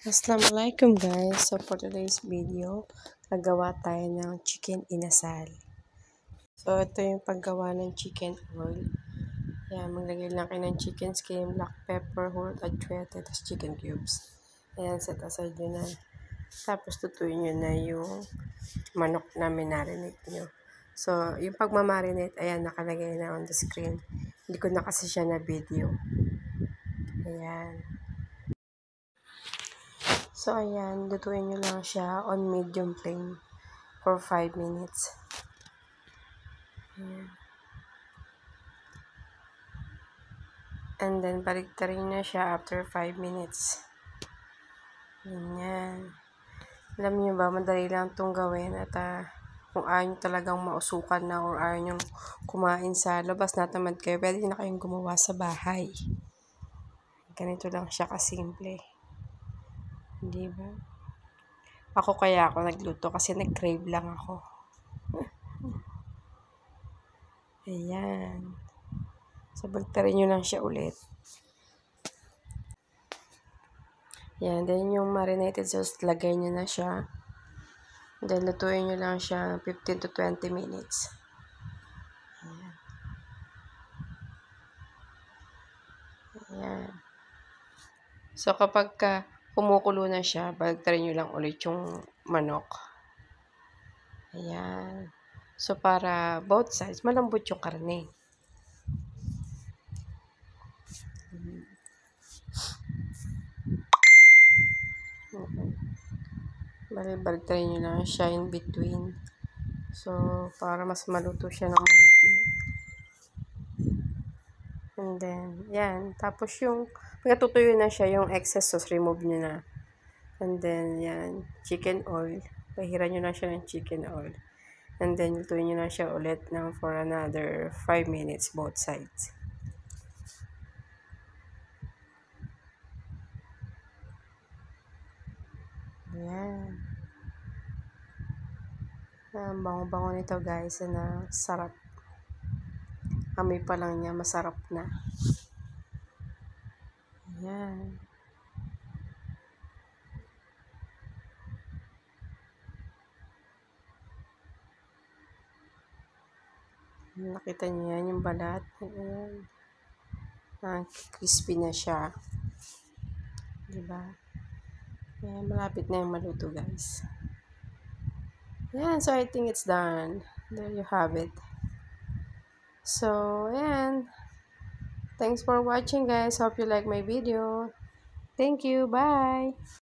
Assalamualaikum guys. So for today's video, gagawa tayo ng chicken inasal. So ito yung paggawa ng chicken oil. Ayan, maglagay lang kayo ng chicken skin, black pepper, whole achuete, tapos chicken cubes. Ayan, set aside nyo na. Tapos tutuyin nyo na yung manok na minarinate nyo. So yung pagmamarinate, ayan, nakalagay na on the screen. Hindi ko na kasi siya na video. Ayan. So, ayan, lutuin nyo lang siya on medium flame for 5 minutes. Ayan. And then, baliktarin na siya after 5 minutes. Ayan. Alam niyo ba, madali lang itong gawin at kung ayaw nyo talagang mausukan na or ayaw nyo kumain sa labas na tamad kayo, pwede na kayong gumawa sa bahay. Ganito lang siya kasimple. Diba? Ako nagluto kasi nag-crave lang ako. Ayan. So, bagtarin nyo lang siya ulit. Ayan. Then, yung marinated sauce, lagay nyo na siya. Then, lutuin nyo lang siya 15 to 20 minutes. Ayan. Ayan. So, kapag kumukulo na siya, bagtarin nyo lang ulit yung manok. Ayan. So, para both sides, malambot yung karne. Bagtarin nyo lang siya in between. So, para mas maluto siya ng maigi. And then, yan. Tapos yung, pagkatutuyo na siya, yung excess sauce, remove nyo na. And then, yan. Chicken oil. Pahiran nyo na siya ng chicken oil. And then, lutuin nyo na siya ulit for another 5 minutes, both sides. Ayan. Ang bango-bango nito, guys. Na sarap. Amoy pa lang niya, masarap na. Ayan. Nakita niyo yan, yung balat. Ayan. Crispy na siya. Diba? Ayan, malapit na yung maluto, guys. Ayan, so I think it's done. There you have it. So, ayan. Thanks for watching, guys. Hope you like my video. Thank you. Bye.